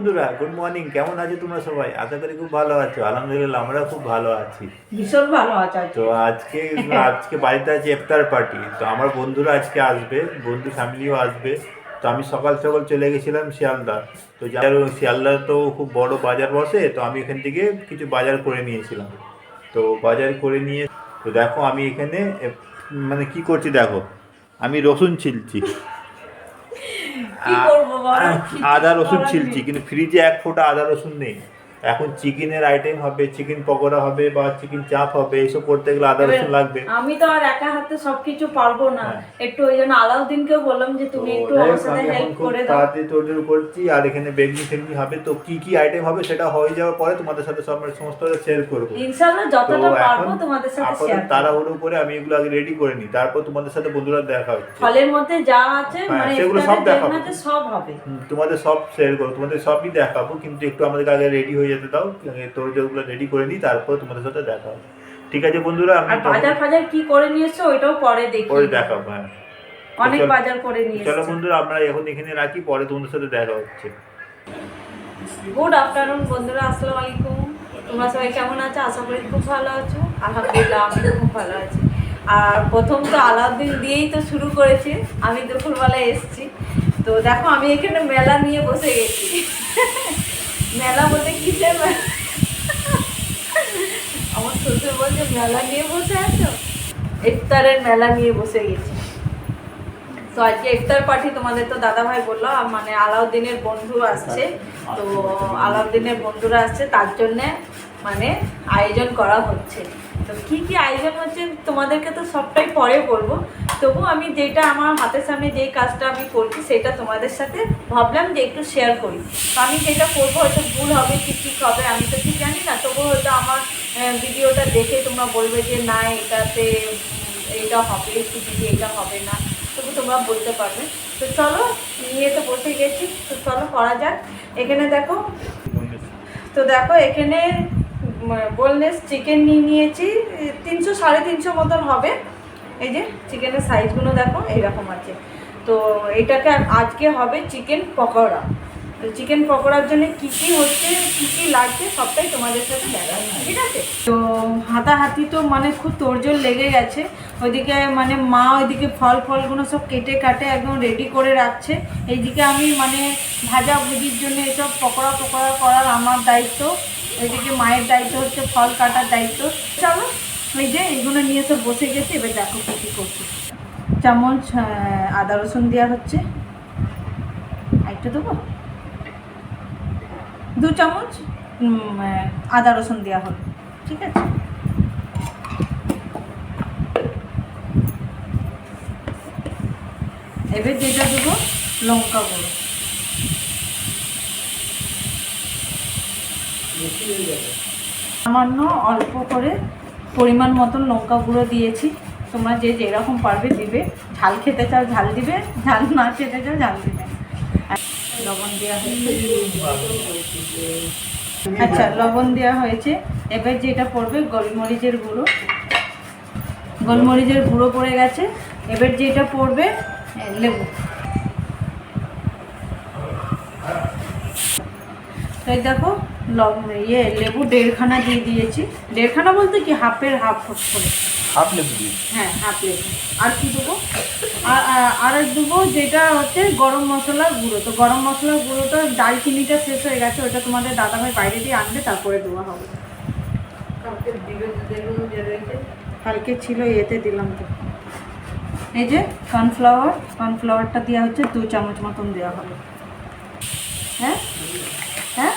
বন্ধুরা, good morning. কেমন আছো তোমরা সবাই? আশা করি খুব ভালো আছো। আলহামদুলিল্লাহ আমরা খুব ভালো আছি। ভীষণ ভালো আছে। তো আজকে আজকে বাড়িতে আছে ইফতার পার্টি। তো আমার বন্ধুরা আজকে আসবে, বন্ধু ফ্যামিলিও আসবে। তো আমি সকাল সকাল চলে গেছিলাম শিয়ালদা। তো শিয়ালদা তো খুব বড় বাজার বসে, তো আমি এখান থেকে কিছু বাজার করে নিয়েছিলাম। তো বাজার করে নিয়ে তো দেখো আমি এখানে মানে কি করছি দেখো, আমি রসুন ছিলছি। কি করবো বলো, আদা রসুন ছিলছি, কিন্তু ফ্রিজে এক ফোঁটা আদা রসুন নেই। এখন চিকেনের আইটেম হবে, চিকেন পকোড়া হবে বা চিকেন চাপ হবে, এইসব করতে গেলে আদা রসুন লাগবে। আমি তো আর একা হাতে সবকিছু পারবো না। একটু ওই জন্য আলাউদ্দিনকেও বললাম যে তুমি একটু আমার সাথে হেল্প করে দাও। তাড়াতাড়ি তোড়জোড় করছি, আর এখানে বেগনি ফেগনি হবে। তো কি কি আইটেম হবে সেটা হয়ে যাওয়ার পরে তোমাদের সাথে সমস্ত শেয়ার করবো ইনশাআল্লাহ। যতটা পারবো তোমাদের সাথে শেয়ার করব। তাড়াহুড়ো করে আমি এগুলো আগে রেডি করে নিই, তারপর তোমাদের সাথে বন্ধুরা দেখা হচ্ছে। ফলের মধ্যে যা আছে মানে সেগুলো সব দেখাবো, সব হবে। তোমাদের সব শেয়ার করবো, তোমাদের সবই দেখাবো। কিন্তু একটু আমাদেরকে আগে রেডি হয়ে যেতে দাও, তোড়জোড়গুলো রেডি করে নিই, তারপর তোমাদের সাথে দেখা হবে। ঠিক আছে বন্ধুরা, আর বাজার কি করে নিয়েছো ওইটাও পরে দেখি, পরে দেখাবো। হ্যাঁ, অনেক বাজার করে নিয়েছো। চলো বন্ধুরা, আমরা এখন এখানে রাখি, পরে তোমাদের সাথে দেখা হচ্ছে। গুড আফটারনুন বন্ধুরা, আসসালামু আলাইকুম। তোমরা সবাই কেমন আছো? আশা করি খুব ভালো আছো। আলহামদুলিল্লাহ আমি খুব ভালো আছি। আর প্রথম তো আলাউদ্দিন দিয়েই তো শুরু করেছে। আমি দুপুরবেলায় এসেছি, তো দেখো আমি এখানে মেলা নিয়ে বসে গেছি। মেলা বলতে কিসের মেলা? আমার শ্বশুর বলছে মেলা নিয়ে বসে আছো। ইফতারের মেলা নিয়ে বসে গেছি। তো আজকে ইফতার পার্টি, তোমাদের তো দাদা ভাই বললো মানে আলাউদ্দিনের বন্ধু আসছে। তো আলাউদ্দিনের বন্ধুরা আসছে, তার জন্যে মানে আয়োজন করা হচ্ছে। তো কি কি আয়োজন হচ্ছে তোমাদেরকে তো সবটাই পরে বলবো। তবু আমি যেটা আমার হাতের সামনে যেই কাজটা আমি করছি সেটা তোমাদের সাথে ভাবলাম যে একটু শেয়ার করি। তো আমি যেটা করবো হয়তো ভুল হবে কি ঠিক হবে আমি তো ঠিক জানি না। তবু হয়তো আমার ভিডিওটা দেখে তোমরা বলবে যে না এটাতে এইটা হবে কি দিদি, এটা হবে না, তবু তোমরা বলতে পারবে। তো চলো, নিয়ে তো বসে গেছি, তো চলো করা যাক। এখানে দেখো, তো দেখো এখানে বোনলেস চিকেন নিয়ে নিয়েছি 300 350 মতন হবে। এই যে চিকেনের সাইজগুলো দেখো এইরকম আছে। তো এইটাকে আজকে হবে চিকেন পকোড়া। তো চিকেন পকোড়ার জন্য কী কী হচ্ছে, কী কী লাগছে সবটাই তোমাদের সাথে দেখা, ঠিক আছে? তো হাতাহাতি তো মানে খুব তোড়জোড় লেগে গেছে। ওইদিকে মানে মা ওইদিকে ফলগুলো সব কেটে কাটে একদম রেডি করে রাখছে। এইদিকে আমি মানে ভাজা ভুজির জন্য এসব পকোড়া করার আমার দায়িত্ব। এদিকে মায়ের দায়িত্ব হচ্ছে ফল কাটার দায়িত্ব। চলো এই যে এগুলো নিয়ে সব বসে গেছে, এবার দেখো কী করছি। চামচ আদা রসুন দেওয়া হচ্ছে, একটু দেবো, 2 চামচ আদা রসুন দেওয়া হলো, ঠিক আছে? এবার যেটা দেবো লঙ্কা গুঁড়ো, সামান্য অল্প করে পরিমাণ মতন লঙ্কা গুঁড়ো দিয়েছি। তোমরা যে যেরকম পারবে দিবে, ঝাল খেতে চাও ঝাল দিবে, ঝাল না খেতে চাও ঝাল দিবে। লবণ দেওয়া হয়েছে, আচ্ছা লবণ দেওয়া হয়েছে। এবার যেটা পড়বে গোলমরিচের গুঁড়ো পড়ে গেছে। এবার যেটা পড়বে লেবু। তাই দেখো লেবু 1.5খানা দিয়ে দিয়েছি। 1.5খানা বলতে কি হাফ করে, হাফ লেবু দিয়ে, হ্যাঁ হাফ লেবু। আর কি দেবো, আর দেবো যেটা হচ্ছে গরম মশলার গুঁড়ো। তো গরম মশলার গুঁড়োটা দারচিনিটা শেষ হয়ে গেছে, ওটা তোমাদের দাদাভাই বাইরে দিয়ে আনবে, তারপরে দেওয়া হবে। কালকে ছিল এতে দিলাম তো। এই যে কর্নফ্লাওয়ারটা দেওয়া হচ্ছে 2 চামচ মতন দেওয়া হবে। হ্যাঁ হ্যাঁ,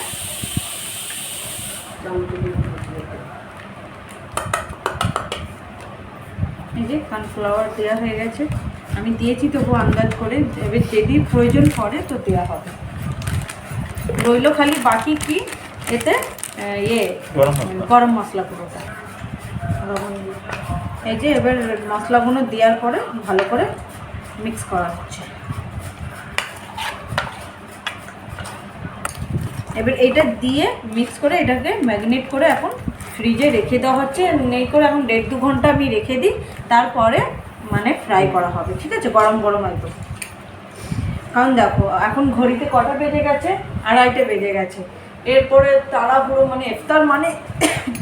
এই যে কর্নফ্লাওয়ার দেওয়া হয়ে গেছে, আমি দিয়েছি তবু আন্দাজ করে। এবার যদি প্রয়োজন পড়ে তো দেওয়া হবে। রইল খালি বাকি কি এতে গরম মশলা গুঁড়োটা, লবণ দিয়ে। এই যে এবার মশলাগুলো দেওয়ার পরে ভালো করে মিক্স করা হচ্ছে। এবার এটা দিয়ে মিক্স করে এটাকে ম্যারিনেট করে এখন ফ্রিজে রেখে দেওয়া হচ্ছে। নেই করে এখন 1.5-2 ঘন্টা আমি রেখে দিই, তারপরে মানে ফ্রাই করা হবে, ঠিক আছে? গরম একদম। কারণ দেখো এখন ঘড়িতে কটা বেজে গেছে, 2:30 বেজে গেছে। এরপরে তাড়াহুড়ো, মানে ইফতার মানে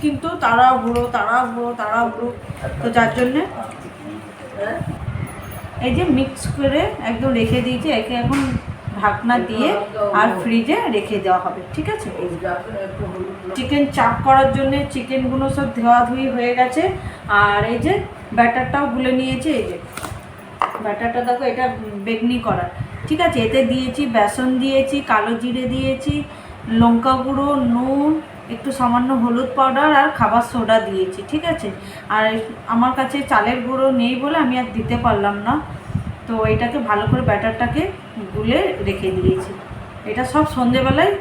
কিন্তু তাড়াহুড়ো। তো যার জন্যে এই যে মিক্স করে একদম রেখে দিয়েছি, একে এখন ঢাকনা দিয়ে আর ফ্রিজে রেখে দেওয়া হবে, ঠিক আছে। চিকেন চাপ করার জন্য চিকেনগুলো সব ধোয়াধুয়ি হয়ে গেছে, আর এই যে ব্যাটারটাও গুলে নিয়েছি। এই যে ব্যাটারটা দেখো, এটা বেগনি করার, ঠিক আছে। এতে দিয়েছি বেসন, দিয়েছি কালো জিরে, দিয়েছি লঙ্কা গুঁড়ো, নুন, একটু সামান্য হলুদ পাউডার আর খাবার সোডা দিয়েছি, ঠিক আছে। আর আমার কাছে চালের গুঁড়ো নেই বলে আমি আর দিতে পারলাম না, তো এটাকে ভালো করে ব্যাটারটাকে গুলে রেখে দিয়েছি। এটা সব সন্ধেবেলায়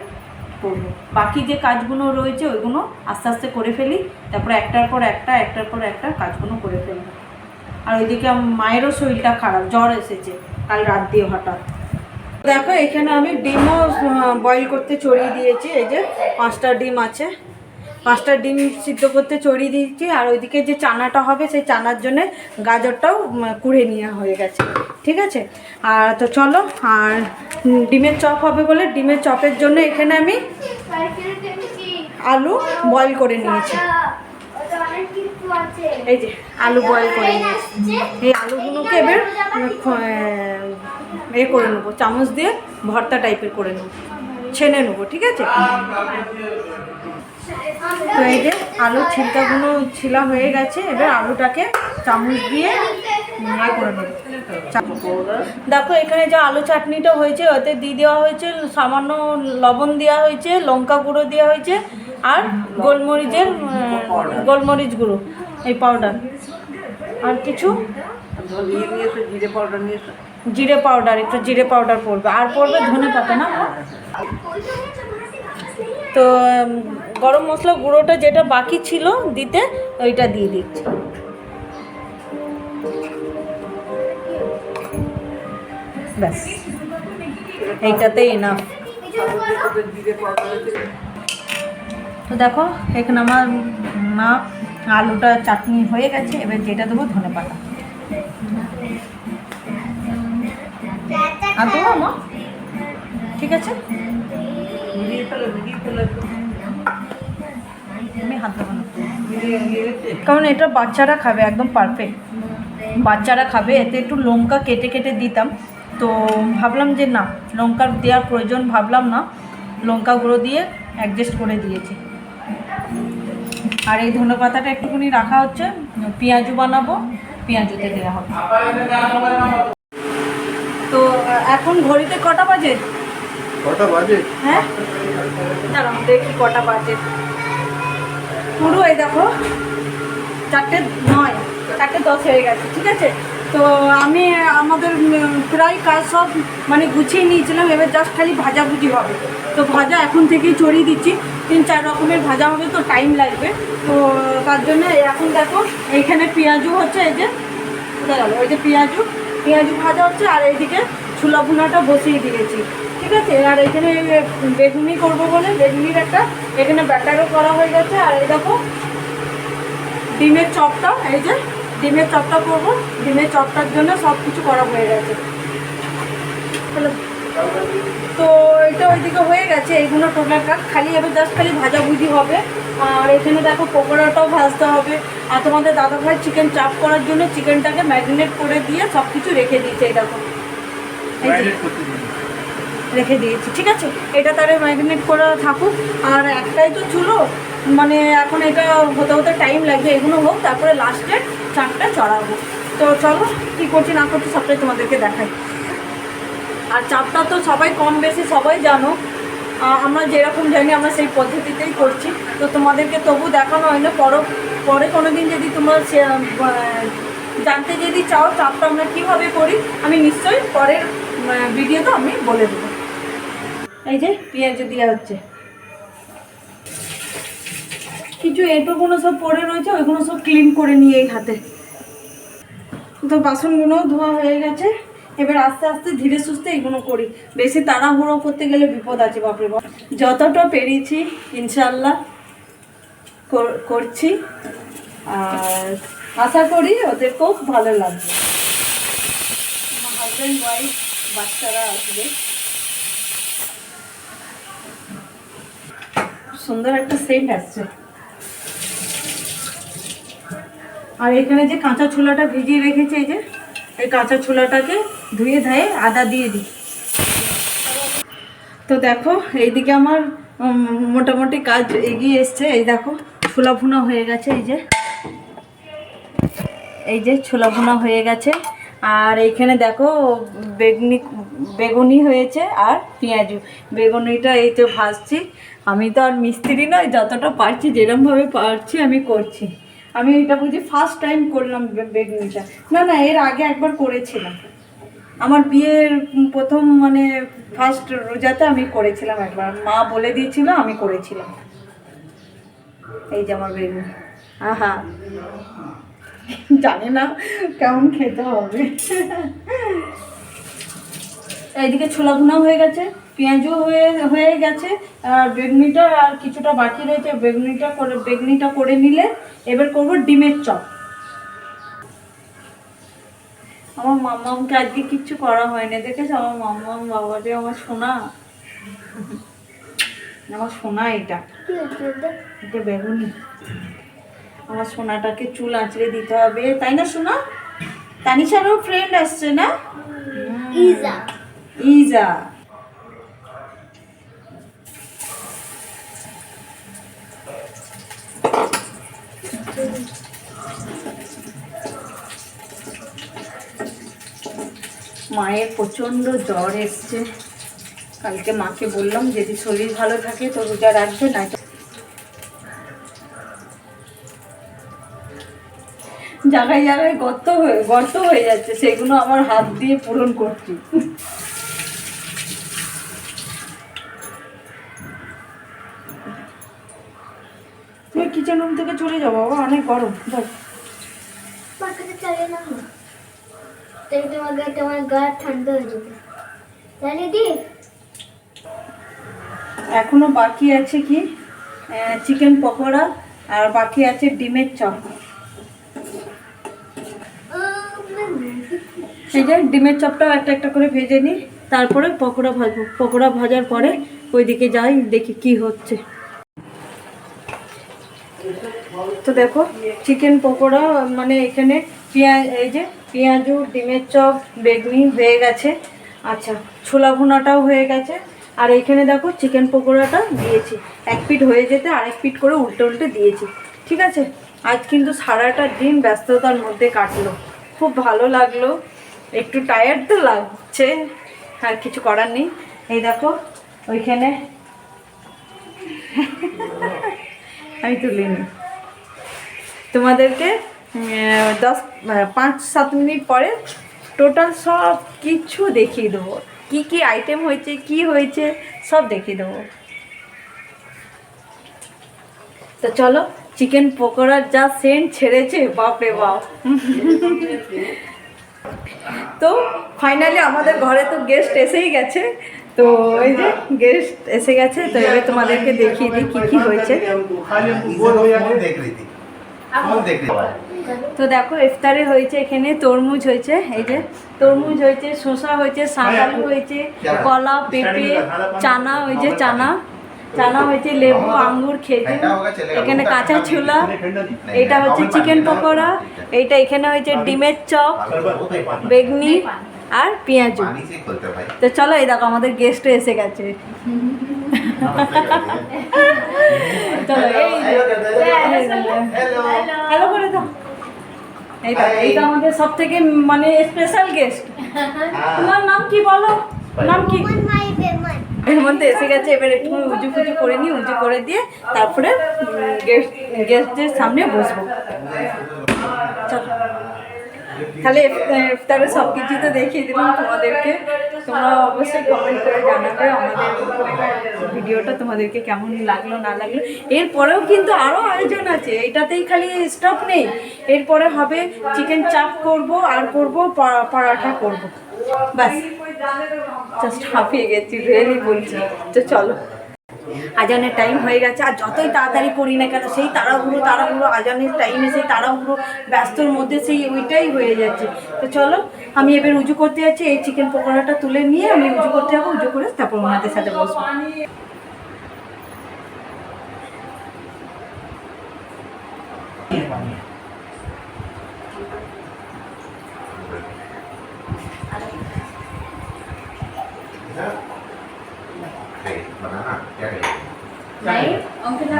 করবো। বাকি যে কাজগুলো রয়েছে ওইগুলো আস্তে আস্তে করে ফেলি, তারপরে একটার পর একটা কাজগুলো করে ফেলি। আর ওইদিকে মায়েরও শরীরটা খারাপ, জ্বর এসেছে কাল রাত দিয়ে হঠাৎ। দেখো এখানে আমি ডিমও বয়েল করতে চড়িয়ে দিয়েছি। এই যে 5টা ডিম আছে, 5টা ডিম সিদ্ধ করতে চড়িয়ে দিয়েছি। আর ওইদিকে যে চানাটা হবে সেই চানার জন্য গাজরটাও কুড়ে নেওয়া হয়ে গেছে, ঠিক আছে। আর তো চলো, আর ডিমের চপ হবে বলে ডিমের চপের জন্য এখানে আমি আলু বয়েল করে নিয়েছি। এই যে আলু বয়েল করে নিয়েছি, এই আলুগুলোকে এবার করে নেবো, চামচ দিয়ে ভর্তা টাইপের করে নেবো, ছেনে নেবো, ঠিক আছে। তো এই যে আলুর ছিলকাগুলো ছিলা হয়ে গেছে, এবার আলুটাকে চামচ দিয়ে করে নেবো। দেখো এখানে যে আলু চাটনিটা হয়েছে ওতে দিয়ে দেওয়া হয়েছে সামান্য লবণ, দেওয়া হয়েছে লঙ্কা গুঁড়ো, দেওয়া হয়েছে আর গোলমরিচ গুঁড়ো, এই পাউডার, আর কিছু জিরে পাউডার, একটু জিরে পাউডার পড়বে, আর পড়বে ধনে পাতা না। তো গরম মশলা গুঁড়োটা যেটা বাকি ছিল দিতে, ওইটা দিয়ে দিচ্ছি। ব্যাস, এইটাতেই এনাফ। তো দেখো এখানে আমার আলুটা চাটনি হয়ে গেছে, এবার যেটা দেবো ধনে পাতা। আর দেবো মা, ঠিক আছে। আমি হাত দেবো না, কারণ এটা বাচ্চারা খাবে, একদম পারফেক্ট বাচ্চারা খাবে। এতে একটু লঙ্কা কেটে কেটে দিতাম, তো ভাবলাম যে না, লঙ্কার দেওয়ার প্রয়োজন ভাবলাম না, লঙ্কা গুঁড়ো দিয়ে অ্যাডজাস্ট করে দিয়েছি। আর এই ধনে পাতাটা একটুখানি রাখা হচ্ছে, পেঁয়াজু বানাবো, পেঁয়াজুতে দেওয়া হবে। তো এখন ঘড়িতে কটা বাজে? হ্যাঁ দাঁড়াও দেখি কটা বাজে। পুরো এই দেখো 4:09, 4:10 হয়ে গেছে, ঠিক আছে। তো আমি আমাদের প্রায় কাজ সব মানে গুছিয়ে নিয়েছিলাম, এবার জাস্ট খালি ভাজাভুজি হবে। তো ভাজা এখন থেকেই চড়িয়ে দিচ্ছি, 3-4 রকমের ভাজা হবে, তো টাইম লাগবে। তো তার জন্য এখন দেখো এইখানে পেঁয়াজু হচ্ছে, এই যে ওই যে পেঁয়াজু ভাজা হচ্ছে, আর এইদিকে ছোলা ভুনাটা বসিয়ে দিয়েছি, ঠিক আছে। আর এখানে বেগুনি করবো বলে বেগুনির একটা এখানে ব্যাটারও করা হয়ে গেছে। আর এই দেখো ডিমের চপটা, এই যে ডিমের চপটা করবো, ডিমের চপটার জন্য সব কিছু করা হয়ে গেছে। তো এটা ওইদিকে হয়ে গেছে, এইগুলো টোটাল কাজ, খালি এবার জাস্ট খালি ভাজাভুজি হবে। আর এখানে দেখো পকোড়াটাও ভাজতে হবে। আর তোমাদের দাদাভাই চিকেন চাপ করার জন্য চিকেনটাকে ম্যারিনেট করে দিয়ে সব কিছু রেখে দিয়েছে, এই দেখো রেখে দিয়েছি, ঠিক আছে। এটা তাহলে ম্যারিনেট করা থাকুক। আর একটাই তো চুলো, মানে এখন এটা হতে হতে টাইম লাগবে, এগুলো হোক, তারপরে লাস্টে চারটা চড়াবো। তো চলো কী করছি না করছি সবটাই তোমাদেরকে দেখাই। আর চাপটা তো সবাই কম বেশি সবাই জানো, আমরা যেরকম জানি আমরা সেই পদ্ধতিতেই করছি। তো তোমাদেরকে তবু দেখানো হয় না, পরে কোনো দিন যদি তোমরা জানতে যদি চাও চাপটা আমরা কীভাবে করি, আমি নিশ্চয়ই পরের ভিডিওতে আমি বলে দেবো। এই যে পেঁয়াজ দেওয়া হচ্ছে, কিছু এঁটোগুলো সব পড়ে রয়েছে, ওইগুলো সব ক্লিন করে নিয়ে এই হাতে। তো বাসনগুলোও ধোয়া হয়ে গেছে, এবার আস্তে আস্তে ধীরে সুস্থে এগুলো করি, বেশি তাড়াহুড়ো করতে গেলে বিপদ আছে, বাপরে বাপ। যতটা পেরেছি ইনশাল্লাহ করছি, আর আশা করি ওদের খুব ভালো লাগবে। আমার হাজব্যান্ড ওয়াইফ বাচ্চারা আসবে। সুন্দর একটা সেন্ট আসছে। আর এখানে যে কাঁচা ছোলাটা ভিজিয়ে রেখেছে, এই যে এই কাঁচা ছোলাটাকে ধুয়ে ধায়ে আদা দিয়ে দিই। তো দেখো এইদিকে আমার মোটামুটি কাজ এগিয়ে এসছে। এই দেখো ছোলা ভুনা হয়ে গেছে, এই যে ছোলা ভুনা হয়ে গেছে। আর এইখানে দেখো বেগুনি হয়েছে আর পেঁয়াজু। বেগুনিটা এই তো ভাজছি। আমি তো আর মিস্ত্রি নয়, যতটা পারছি যেরমভাবে পারছি আমি করছি। আমি এটা বুঝি ফার্স্ট টাইম করলাম বেগুনিটা। না না, এর আগে একবার করেছিলাম, আমার বিয়ের প্রথম মানে ফার্স্ট রোজাতে আমি করেছিলাম একবার, মা বলে দিয়েছিল আমি করেছিলাম। এই যে আমার বেগুন, আহা জানি না কেমন খেতে হবে। এইদিকে ছোলা ভুনা হয়ে গেছে, পেঁয়াজও হয়ে গেছে, আর বেগুনিটা আর কিছুটা বাকি রয়েছে। বেগুনিটা করে নিলে এবার করব ডিমের চপ। আমার মাম্মামকে আজকে কিচ্ছু করা হয়নি, দেখেছো? আমার মাম্মাম বাবারে, আমার সোনা, আমার সোনা। এটা বেগুনি, আমার সোনাটাকে চুল আঁচড়ে দিতে হবে, তাই না সোনা? তানিশারও ফ্রেন্ড আসছে না, ইজা। ইজা মায়ের প্রচণ্ড জ্বর এসছে। কালকে মাকে বললাম যদি শরীর ভালো থাকে তো রোজা রাখবে, না জায়গায় জায়গায় গর্ত হয়ে যাচ্ছে, সেগুলো আমার হাত দিয়ে পূরণ করছি। তুমি কিচেন রুম থেকে চলে যাবো বাবা, অনেক গরম। তোমার গা ঠান্ডা হয়ে যাবে, জানি দি। এখনো বাকি আছে কি চিকেন পকোড়া, আর বাকি আছে ডিমের চপ। এই যে ডিমের চপটাও একটা একটা করে ভেজে নিই, তারপরে পকোড়া ভাজবো। পকোড়া ভাজার পরে ওইদিকে যাই, দেখি কি হচ্ছে। তো দেখো চিকেন পকোড়া মানে এখানে এই যে পেঁয়াজু, ডিমের চপ, বেগুনি হয়ে গেছে। আচ্ছা, ছোলা ভুনাটাও হয়ে গেছে। আর এইখানে দেখো চিকেন পকোড়াটা দিয়েছি, এক পিঠ হয়ে যেতে আরেক পিঠ করে উল্টে উল্টে দিয়েছি। ঠিক আছে, আজ কিন্তু সারাটা দিন ব্যস্ততার মধ্যে কাটলো, খুব ভালো লাগলো। একটু টায়ার্ড তো লাগছে, আর কিছু করার নেই। এই দেখো ওইখানে আমি তুলে নিই, তোমাদেরকে 5-7 মিনিট পরে টোটাল সব কিছু দেখিয়ে দেবো, কি কি আইটেম হয়েছে, কি হয়েছে সব দেখিয়ে দেবো। তো চলো, চিকেন পকোড়ার যা সেন্ট ছেড়েছে, বাপরে বাপ। তো ফাইনালি আমাদের ঘরে তো গেস্ট এসেই গেছে। তো এই যে গেস্ট এসে গেছে, তো এবার তোমাদেরকে দেখিয়ে দিই কী কী হয়েছে। তো দেখো ইফতারে হয়েছে, এখানে তরমুজ হয়েছে, এই যে তরমুজ হয়েছে, শসা হয়েছে, শাকালু হয়েছে, কলা, পেঁপে, চানা, ওই যে চানা হয়েছে, লেবু, আঙ্গুর, খেজুর, এখানে কাঁচা ছোলা, এটা হচ্ছে চিকেন পকোড়া, এইটা এখানে হয়েছে ডিমের চপ, বেগনি আর পেঁয়াজু। তো চলো, এই দেখো আমাদের গেস্টও এসে গেছে। চলো হ্যালো করে দাও। এইটা আমাদের সব থেকে মানে স্পেশাল গেস্ট। তোমার নাম কি বলো? নাম কি? এর মধ্যে এসে গেছে। এবার একটু উজু ফুজু করে নিই, উজু করে দিয়ে তারপরে গেস্টদের সামনে বসবো। চলো, তাহলে ইফতারে সব কিছু তো দেখিয়ে দিলাম তোমাদেরকে। তোমরা অবশ্যই কমেন্ট করে জানাবে আমাদের ভিডিওটা তোমাদেরকে কেমন লাগলো না লাগলো। এরপরেও কিন্তু আরও আয়োজন আছে, এটাতেই খালি স্টপ নেই। এরপরে হবে চিকেন চাপ করব, আর করব পরাঠা করব। ব্যাস, জাস্ট হাঁপিয়ে গেছি, রিয়েলি বলছি। তো চলো, আজানের টাইম হয়ে গেছে। আর যতই তাড়াতাড়ি করি না কেন, সেই তাড়াহুড়ো আজানের টাইমে সেই তাড়াহুড়ো ব্যস্তর মধ্যে সেই ওইটাই হয়ে যাচ্ছে। তো চলো, আমি এবার উজু করতে যাচ্ছি। এই চিকেন পকোড়াটা তুলে নিয়ে আমি উজু করতে যাবো, উজু করে তারপর ওনাদের সাথে বসবো। पानी बनाना क्या करें? नहीं अंकिता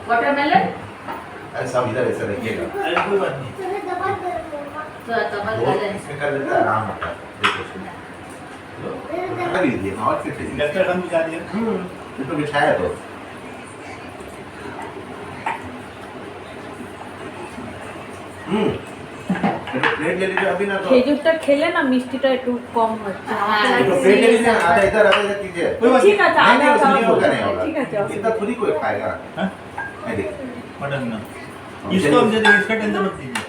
वाटरमेलन अरे सब इधर ऐसा रखिएगा। अरे कोई बात नहीं तुम्हें दबा कर तो तबल वो गले इसमें कर देता है, आराम होता है। देखो इसमें। कर लीजिए और क्या चाहिए? डॉक्टर हम बिछा दिए ये तो बिछाया तो। ये तो प्लेट ले लीजिए अभी ना तो। খেজুরটা খেলে না মিষ্টিটা একটু কম হচ্ছে ये तो प्लेट ले लीजिए ना, आधा इधर कीजिए। कोई बात ঠিক আছে नहीं, नहीं, আদা उसमें होगा नहीं होगा। ঠিক আছে इतना थोड़ी कोई खाएगा। हाँ? ये देखिए। मटन ना इसको हम जल्दी इसका टेंशन मत लीजिए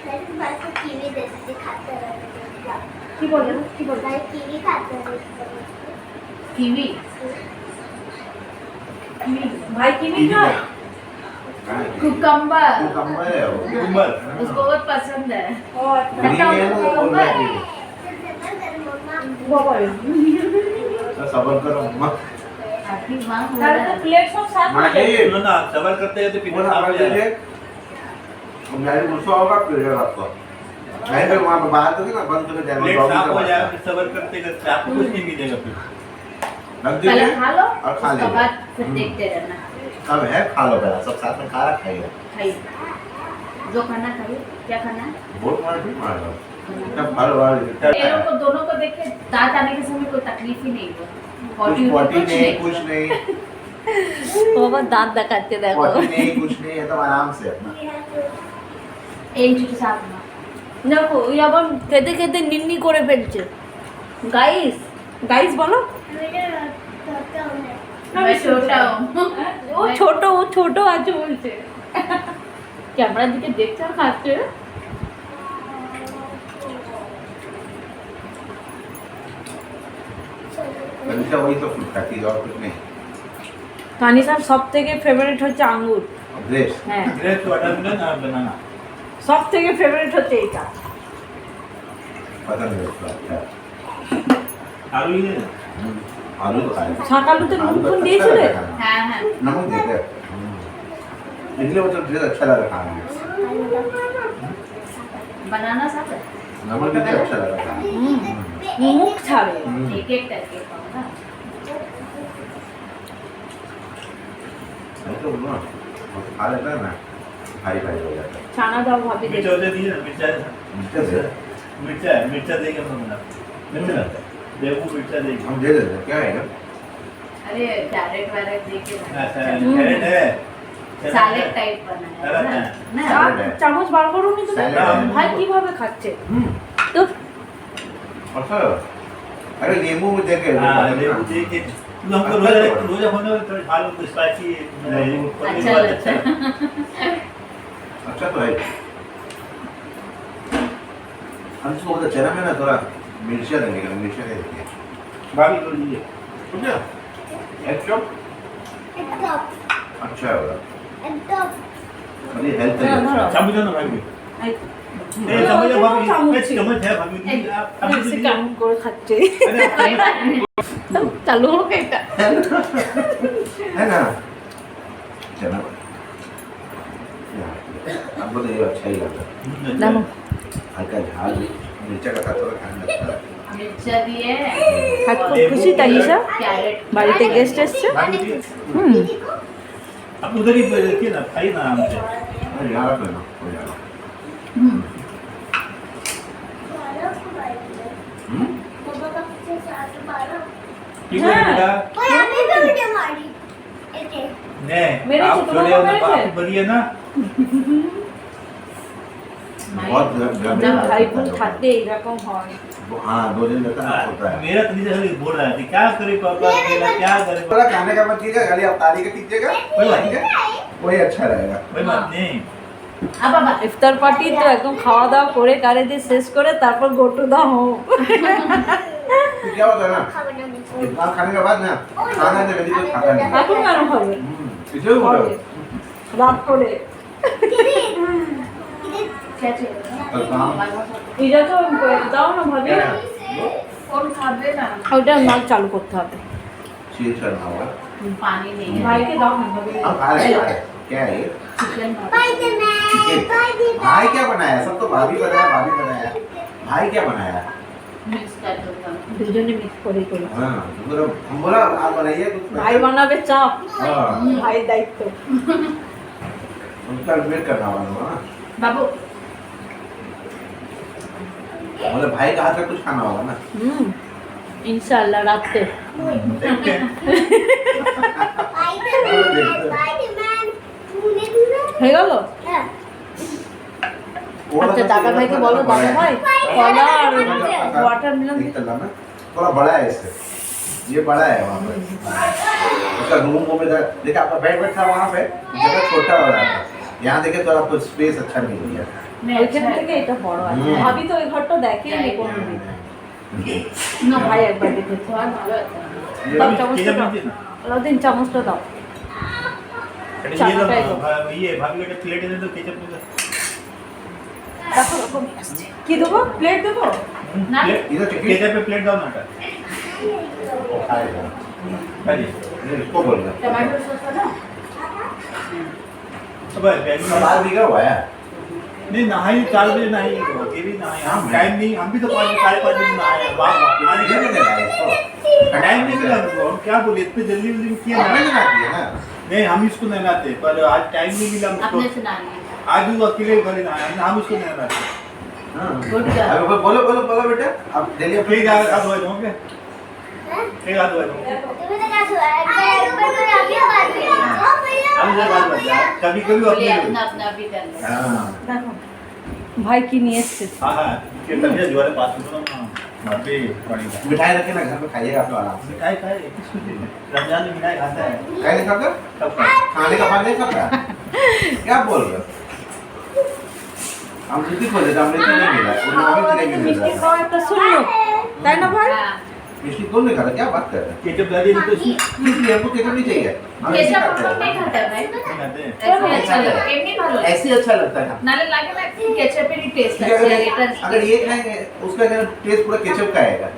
कीवी दे दीजिए खाते रहते কি বলেন কি বলেন हैं कीवी खाते रहते কিউই भाई किवी खाए हाँ, कुकम्बर कुकम्बर है वो। कुकुम्बर उसको बहुत पसंद है ग्रीन है वो, बोल रहा है कि तो सबर करो मम्मा। তাহলে তো প্লেট সব সাফ माँ হয়ে जी, सुनो ना सबर करते हैं तो वो फिर ना साफ हो कर जाएगा दीजिए। अब मेरे गुस्सा होगा फिर आपको। नहीं फिर वहाँ पे बाहर तो ना बंद करके जाना। प्लेट साफ हो जाएगा फिर सबर करते करते आपको कुछ नहीं मिलेगा फिर रख पहले दीजिए खा लो और खा उसके लीजिए। बाद फिर देखते रहना अब है खा लो पहले सब साथ में खा रहा खाइए। खाइए जो खाना खाइए क्या खाना है बहुत मार भी मार लो। जब फल वाल ये लोग को दोनों को देखे दांत आने के समय कोई तकलीफ ही नहीं हुआ कुछ पॉटी नहीं कुछ नहीं বাবা দাঁত দেখাচ্ছে দেখো पॉटी नहीं कुछ नहीं एकदम आराम से अपना। এই চুটি সাফ না দেখো ওই আবার খেতে খেতে নিন্নি করে ফেলছে গাইস গাইস বলো আমি ছোট ও ছোট আছে বলছে ক্যামেরার দিকে দেখছে আর খাচ্ছে हमेशा वही तो फूड खाती है और कुछ नहीं। তানিশার সব থেকে ফেভারিট হচ্ছে আঙ্গুর ग्रेस হ্যাঁ ग्रेप्स वाटरमेलन और बनाना সব থেকে ফেভারিট হচ্ছে এটা पता नहीं उसका क्या। आलू ही है आलू तो खाए। শাকালুতে নুন आलू तो ফুন अच्छा দিয়েছিলে लगा खाने में। হ্যাঁ হ্যাঁ नमक देते इसलिए वो तो ड्रेस अच्छा लगा खाने में। বানানা সাথে नमक देते अच्छा लगा खाने में। মুখ ছাড়ে हम्म। এক এক টাইপের পাওয়া नहीं तो बोलो ना वो तो खा लेता है ना भाई भाई हो जाता है। ছানা দাও ভাবি मिर्चा দেখো उसे दीजिए ना मिर्चा मिर्चा दे मिर्चा देंगे हम बना मिर्चा देवू मिर्चा देंगे हम दे देते हैं, क्या है ना अरे कैरेट वैरेट देके अच्छा कैरेट है স্যালাড টাইপ বানায় सैलेड है না স্যালাড है। চামচ বার করো নি তুমি স্যালাড ভাই কিভাবে খাচ্ছে তো अच्छा अरे नींबू में देखे हाँ देवू देंगे तो हमको रोजा होने में थोड़ा हाल स्पाइसी अच्छा लगता है अच्छा तो है हम इसको बोलते चना में ना थोड़ा मिर्चा देंगे मिर्चा दे देंगे भाभी को लीजिए ठीक है एक चॉप एकदम अच्छा होगा एकदम अरे हेल्थ है हाँ, हाँ। चामच दो ना भाभी এই ए चम्मच है भाभी চামচ ए चम्मच है भाभी आप আমি সে কেমন করে খাচ্ছে अरे চালু হোক এটা है ना चना आपको तो ये अच्छा ही लगता है জানো हल्का झाल मिर्चा का साथ थोड़ा खाने लगता है মির্চা দিয়ে আজ খুব খুশি তানিশা ক্যারেট বাড়িতে গেস্ট এসছে भाभी जी হুম आप उधर ही रखिए ना खाइए ना आराम से अरे यार आप लेना हो जाएगा बाबा का पीछे से आके मारो ठीक है बेटा ओए अभी भी वीडियो मारी ऐसे ने मेरे आप से छोड़े तुम्हारा हो ना मेरे से? आप बढ़िया ना बहुत যে ভাই বোন থাকতে এইরকম হয় हाँ 2 दिन लगता है होता है मेरा तो नीचे खाली बोल रहा है कि क्या करे पापा अकेला क्या करे थोड़ा खाने का मत कीजिएगा खाली आप तारी के कीजिएगा कोई बात ठीक है वही अच्छा रहेगा कोई बात नहीं বাবা ইফতার পার্টি তো একদম খাওয়া দাওয়া করে কারে দিয়ে শেষ করে তারপর গো টু দা হোম तो क्या होता है ना खाना नहीं इतना खाने के बाद ना खाना नहीं कभी कोई खाता नहीं এখন কেন হবে इसलिए बोल रहा হবে রাত করে খেয়েছে हूँ काम এটা তো দাও না ভাবি क्या है? কোন খাবে না ওইটা মাল চালু করতে হবে शीर चढ़ना होगा পানি নেই ভাইকে দাও না ভাবি हम खा रहे हैं क्या है ये চিকেন स्पाइडरमैन चिकन। भाई क्या बनाया? सब तो भाभी बनाया, भाभी बनाया। भाई क्या बनाया? দুজনে মিক্স করে করি। हाँ, हम बोला आप बनाइए कुछ। ভাই বানাবে চাপ, हाँ, ভাই দায়িত্ব। उनका वेट करना वाला ना। বাবু बोले भाई का हाथ का कुछ खाना होगा ना। ইনশাআল্লাহ রাতে। হয়ে গেল? अच्छा दादा भाई को बोलो, दादा भाई कला और वाटरमेलन एक तल्ला में थोड़ा बड़ा है इससे, ये बड़ा है वहाँ पे। उसका रूम वो में देखिए आपका बेड था वहाँ पे, जगह छोटा हो रहा था। यहाँ देखिए तो आपको स्पेस अच्छा मिल गया। ওইখান থেকে এটা বড় আছে। ভাবি তো ওই ঘরটা দেখেইনি কোনোদিন। না ভাই একবার দেখেছি। আর ভালো আছে দাও চামচটা দাও। আলাউদ্দিন চামচটা দাও। ये भाभी का प्लेट दे दो केचप दे दो। দেখো দেখো কি দেবো? প্লেট দেবো? না इधर चिकन केचप पे प्लेट दाओ ना का। खाएगा, खाली ये इसको बोल रहा टमाटो सॉस है ना अब बैग है। बाल बिगड़ा हुआ है। नहीं नहाई 4 बजे नहाई ये भी नहाई हम टाइम नहीं हम भी तो 5 साढ़े 5 बजे नहाए बात आने ये का नहीं लगा इसको। टाइम नहीं मिला हमको हम क्या बोले इतने जल्दी जल्दी में किया हमें नहीं आती है ना। नहीं हम इसको नहीं नहाते पर आज टाइम नहीं मिला हमको अपने से नानी आज वो अकेले घरे नहाए हम इसको नहीं नहाते हाँ। गुड गर्ल अरे बोलो बोलो बोलो बेटा, अब डेली एक हाथ धोए दोगे एक हाथ धोए दोगे हम ये बात बता कभी कभी बोले अपने अपना अपना भी कर ले हाँ। দেখো ভাই কি নিয়ে এসছে। हाँ हाँ के तबियत जो है पास में ना बापे पड़ेगा मिठाई रखे ना घर पे खाइएगा आप लोग आराम से। मिठाई खाए किसको दे रमजान में मिठाई खाता है खाए नहीं खाता? सब खाए खाने का पान नहीं खाता? क्या बोल रहे हो? हम किसी को देते हमने नहीं मिला, उन्हें हमें नहीं मिल মিষ্টি रहा। খাওয়া একটা শূন্য তাই না ভাই? हां मिष्टी कौन नहीं खाता? क्या बात कर रहे हैं? केचप डालिए तो इसमें इसलिए हमको केचप नहीं चाहिए। हम ऐसे केचप खाते हम नहीं हैं। खाता भाई नहीं खाते हैं ऐसे अच्छा लगे एमनी ভালো লাগে ऐसे अच्छा लगता है। নালে লাগে না কেচাপের টেস্ট ठीक है, আছে এটা अगर ये खाएंगे उसका टेस्ट पूरा केचप का आएगा,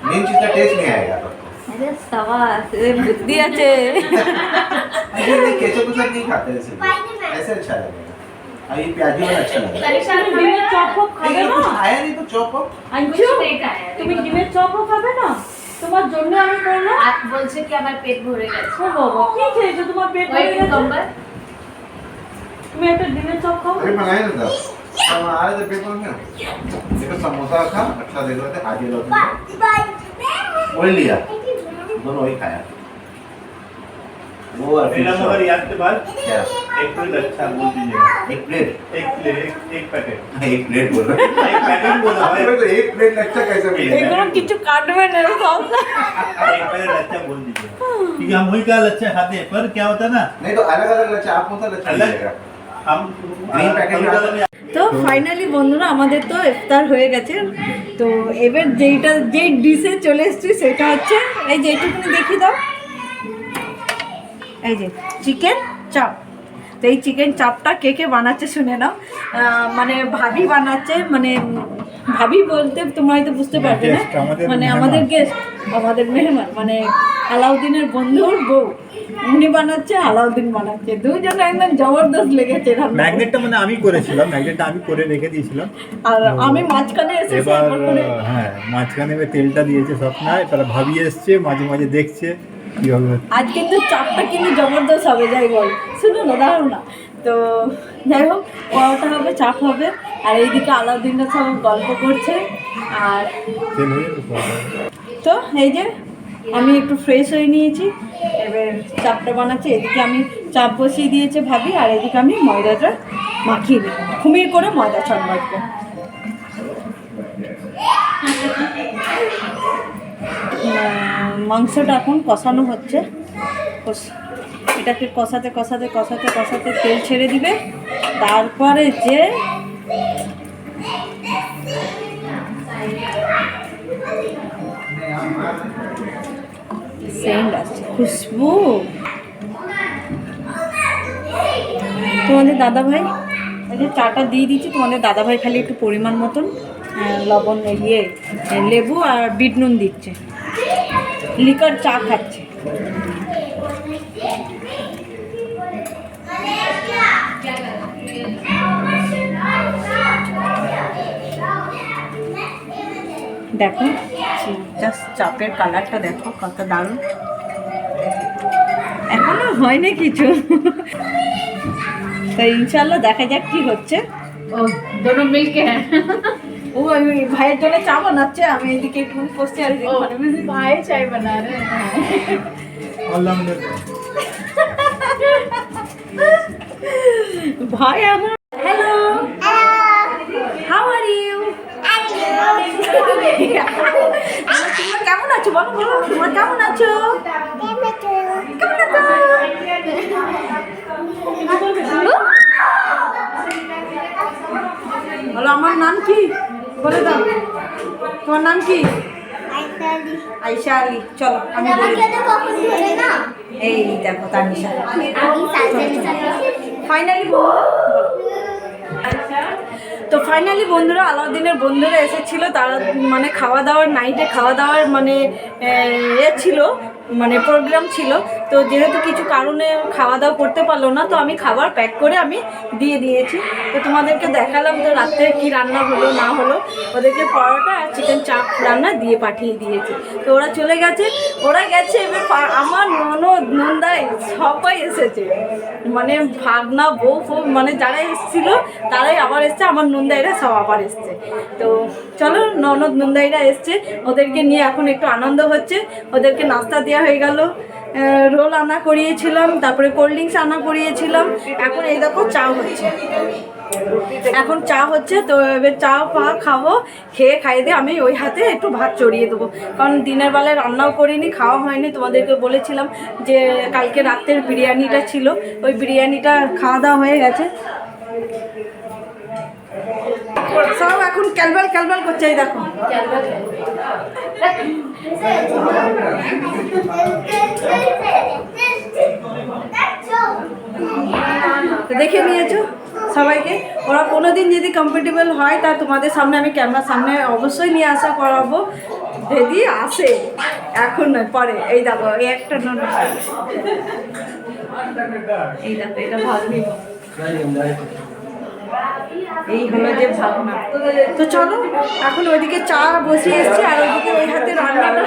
मेन चीज का टेस्ट नहीं आएगा। আরে সাবাস এ বুদ্ধি আছে। अगर ये केचप के साथ नहीं खाते ऐसे ऐसे अच्छा लगेगा। और ये प्याजी वाला अच्छा लगेगा। তারিশান ডিমের চপ খাবে लेकिन না? कुछ खाया नहीं तो चॉप আঞ্জু नहीं खाया তুমি ডিমের চপও খাবে না? তোমার জন্য আমি করলাম। আর বলছে কি আমার পেট ভরে গেছে ও বাবা কি খেয়েছো তোমার পেট ভরে ওই গেছে? নম্বর তুমি একটা ডিমের চপ খাও। अभी बनाए ना था हम आ रहे थे पेपर में, देखो समोसा था अच्छा देख रहे थे, हाजी लोग वही लिया, दोनों वही खाया। वो और मेरा मगर याद के बाद क्या एक प्लेट अच्छा बोल दीजिएगा एक प्लेट एक पैकेट एक प्लेट बोल रहे हैं। एक पैकेट बोला भाई तो एक प्लेट अच्छा कैसे मिलेगा? এগুলো কিছু কাটবে না সব। एक पैकेट लच्छा बोल दीजिए क्योंकि हम वही का लच्छा खाते हैं पर क्या होता है ना नहीं तो अलग अलग लच्छा, आप कौन सा लच्छा अलग लीजिएगा? हम ग्रीन पैकेट में आता है। তো ফাইনালি বন্ধুরা আমাদের তো ইফতার হয়ে গেছে। তো এবার যেই ডিশে চলে এসেছি সেটা হচ্ছে এই যে এইটুকুনি দেখিয়ে দাও, এই যে চিকেন চাপ। তো এই চিকেন চাপটা কে কে বানাচ্ছে শুনে নাও। মানে ভাবি বানাচ্ছে, মানে ভাবি বলতে তোমরা হয়তো বুঝতে পারবে না, Guest, আমাদের মানে মেহমান। আমাদের গেস্ট, আমাদের মেহমান, মানে আলাউদ্দিনের বন্ধুর বউ উনি বানাচ্ছে, আলাউদ্দিন বানাচ্ছে, দুজন একদম জবরদস্ত লেগেছে রান্না। ম্যাগনেটটা মানে আমি করেছিলাম, ম্যাগনেটটা আমি করে রেখে দিয়েছিলাম। আর আমি মাঝখানে এসে এবার সার্ভ করে হ্যাঁ মাঝখানে এবার তেলটা দিয়েছে স্বপ্নায়, এবার ভাবি এসছে মাঝে মাঝে দেখছে কীভাবে। আজ কিন্তু চাপটা কিন্তু জবরদস্ত হবে, যাই বল শুনো না, দাঁড়াও না। তো যাই হোক পরোটা হবে, চাপ হবে, আর এইদিকে আলাউদ্দিনরা সব গল্প করছে। আর তেল হয়ে তো এই যে আমি একটু ফ্রেশ হয়ে নিয়েছি, এবার চাপটা বানাচ্ছি। এদিকে আমি চাপ বসিয়ে দিয়েছে ভাবি, আর এদিকে আমি ময়দাটা মাখিয়ে দিই, খুমির করে ময়দা ছট বাটবো। মাংসটা এখন কষানো হচ্ছে, এটাকে কষাতে কষাতে কষাতে কষাতে তেল ছেড়ে দিবে, তারপরে যে সেন্ট আসছে, খুশবু। তোমাদের দাদাভাই এই যে চাটা দিয়ে দিচ্ছি, তোমাদের দাদাভাই খালি একটু পরিমাণ মতন লবণ লেবু আর বিট নুন দিচ্ছে, লিকার চা খাচ্ছে। দেখো জাস্ট চাপের কালারটা দেখো কত দারুণ। এখনো হয়নি কিছু, তো ইনশাল্লাহ দেখা যাক কি হচ্ছে। ও দোনো মিলকে হ্যাঁ। ও আমি ভাইয়ের জন্য চা বানাচ্ছে, আমি এদিকে একটু বসতে আর ओ भाई चाय बना रहे हैं। ভাই আমার হ্যালো হাউ আর ইউ তোমরা কেমন আছো বলো বলো, তোমরা কেমন আছো? কেমন আছো? বলো আমার নাম কি বলে দাও, তোমার নাম কি? আয়শা আলী। চলো আমি বলি, এই দেখো তানিশা ফাইনালি। তো ফাইনালি বন্ধুরা, আলাউদ্দিনের বন্ধুরা এসেছিল, তারা মানে খাওয়া দাওয়ার নাইটে খাওয়া দাওয়ার মানে ছিল, মানে প্রোগ্রাম ছিল। তো যেহেতু কিছু কারণে খাওয়া দাওয়া করতে পারলো না, তো আমি খাবার প্যাক করে আমি দিয়ে দিয়েছি। তো তোমাদেরকে দেখালাম তো রাত্রে কি রান্না হলো না হলো। ওদেরকে পরোটা আর চিকেন চাপ রান্না দিয়ে পাঠিয়ে দিয়েছি। তো ওরা চলে গেছে, ওরা গেছে। এবার আমার ননদ নন্দাই সবাই এসেছে, মানে ভাগনা বউ ফৌ মানে যারা এসেছিলো তারাই আবার এসছে, আমার নন্দাইরা সব আবার এসছে। তো চলো ননদ নন্দাইরা এসছে, ওদেরকে নিয়ে এখন একটু আনন্দ হচ্ছে। ওদেরকে নাস্তা দেওয়া হয়ে গেল, রোল আনা করিয়েছিলাম, তারপরে কোল্ড ড্রিঙ্কস আনা করিয়েছিলাম। এখন এই দেখো চা হচ্ছে, এখন চা হচ্ছে। তো এবার চা পা খাবো, খেয়ে খাইয়ে দিয়ে আমি ওই হাতে একটু ভাত চড়িয়ে দেবো, কারণ দিনের বেলায় রান্নাও করিনি, খাওয়া হয়নি। তোমাদেরকে বলেছিলাম যে কালকে রাতের বিরিয়ানিটা ছিল, ওই বিরিয়ানিটা খাওয়া দাওয়া হয়ে গেছে। সব এখন ক্যালবাল ক্যালবাল করছে, এই দেখো। তো দেখে নিয়েছো সবাইকে, ওরা কোনো দিন যদি কমফোর্টেবল হয় তা তোমাদের সামনে আমি ক্যামেরার সামনে অবশ্যই নিয়ে আসা করাবো, যদি আসে, এখন নয় পরে। এই দেখো এই একটা এই দেখো এটা ভাগ্নি, এই হলো যে ভাবনা। তো চলো এখন ওইদিকে চা বসিয়ে এসছি, আর ওইদিকে ওই হাতে রান্নাটা।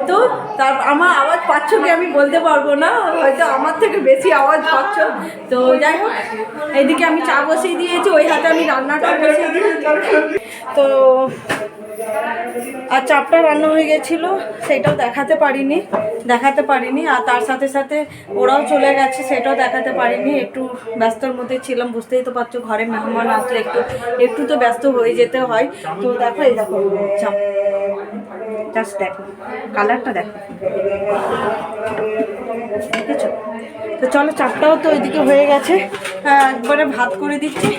তো তার আমার আওয়াজ পাচ্ছ কি আমি বলতে পারবো না, হয়তো আমার থেকে বেশি আওয়াজ পাচ্ছ। তো যাই হোক, এইদিকে আমি চা বসিয়ে দিয়েছি, ওই হাতে আমি রান্নাটা বসিয়ে দিয়েছি। তো আর চাপটা রান্না হয়ে গেছিলো, সেটাও দেখাতে পারিনি। আর তার সাথে সাথে ওরাও চলে গেছে, সেটাও দেখাতে পারিনি, একটু ব্যস্তর মধ্যে ছিলাম। বুঝতেই তো পারছো, ঘরে মেহমান আসলে একটু তো ব্যস্ত হয়ে যেতে হয়। তো দেখো এই দেখো চাপ, জাস্ট দেখো কালারটা দেখো, দেখেছো? তো চলো চাপটাও তো ওইদিকে হয়ে গেছে, একবারে ভাত করে দিচ্ছি,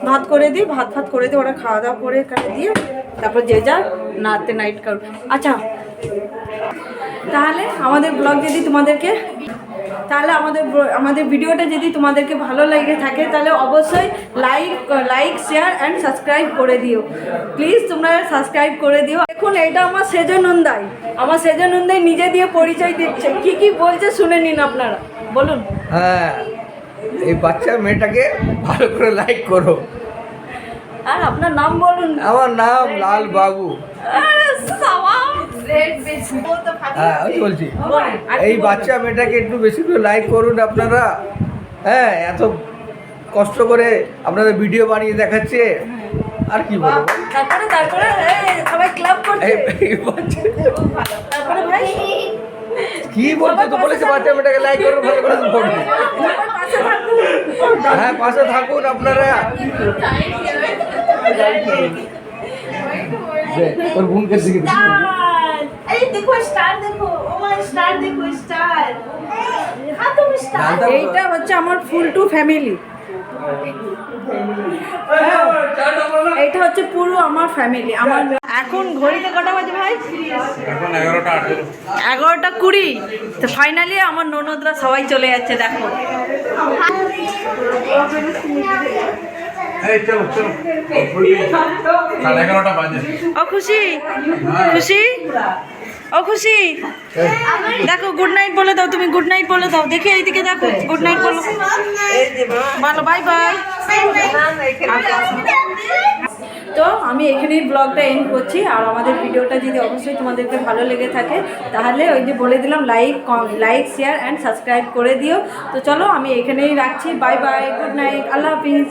ভাত করে দিই, ভাত করে দিই, ওরা খাওয়া দাওয়া করে দিয়ে তারপর যে যা নাতে নাইট করবে। আচ্ছা তাহলে আমাদের ব্লগ যদি তোমাদেরকে, তাহলে আমাদের ভিডিওটা যদি তোমাদেরকে ভালো লেগে থাকে, তাহলে অবশ্যই লাইক শেয়ার অ্যান্ড সাবস্ক্রাইব করে দিও প্লিজ, তোমরা সাবস্ক্রাইব করে দিও। দেখুন এটা আমার সেজনন্দাই, নিজে দিয়ে পরিচয় দিচ্ছে, কি বলছে শুনে নিন আপনারা, বলুন। হ্যাঁ, এই বাচ্চা মেয়েটাকে ভালো করে লাইক করো। আর আপনার নাম বলুন। আমার নাম লাল বাবু। হ্যাঁ আমি বলছি, এই বাচ্চা মেয়েটাকে একটু বেশি করে লাইক করুন আপনারা। হ্যাঁ, এত কষ্ট করে আপনাদের ভিডিও বানিয়ে দেখাচ্ছে, আর কি বলবো। তারপরে সবাই ক্লাব করছে। তারপরে ভাই কি বলছো, তো বলেছে বাচ্চা মেয়েটাকে লাইক করুন, ভালো করে করুন। হ্যাঁ, পাশে থাকুন আপনারা। তোর বোনকে দিকে देखो स्टार, देखो ओ माय स्टार, देखो स्टार, हाँ तुम स्टार। এইটা হচ্ছে আমার ফুল টু ফ্যামিলি, এইটা হচ্ছে পুরো আমার ফ্যামিলি। আমার এখন ঘড়িতে কটা বাজে ভাই? এখন 11টা 11:20। তো ফাইনালি আমার ননদরা সবাই চলে যাচ্ছে, দেখো। এই চলো 11:30 বাজে। ও খুশি, ও খুশি, দেখো গুড নাইট বলে দাও, তুমি গুড নাইট বলে দাও, দেখি এইদিকে দেখো, গুড নাইট বলো, বলো বাই বাই। তো আমি এখানেই ব্লগটা এন্ড করছি। আর আমাদের ভিডিওটা যদি অবশ্যই তোমাদেরকে ভালো লেগে থাকে তাহলে ওই যে বলে দিলাম লাইক শেয়ার অ্যান্ড সাবস্ক্রাইব করে দিও। তো চলো আমি এখানেই রাখছি। বাই বাই, গুড নাইট, আল্লাহ হাফিজ।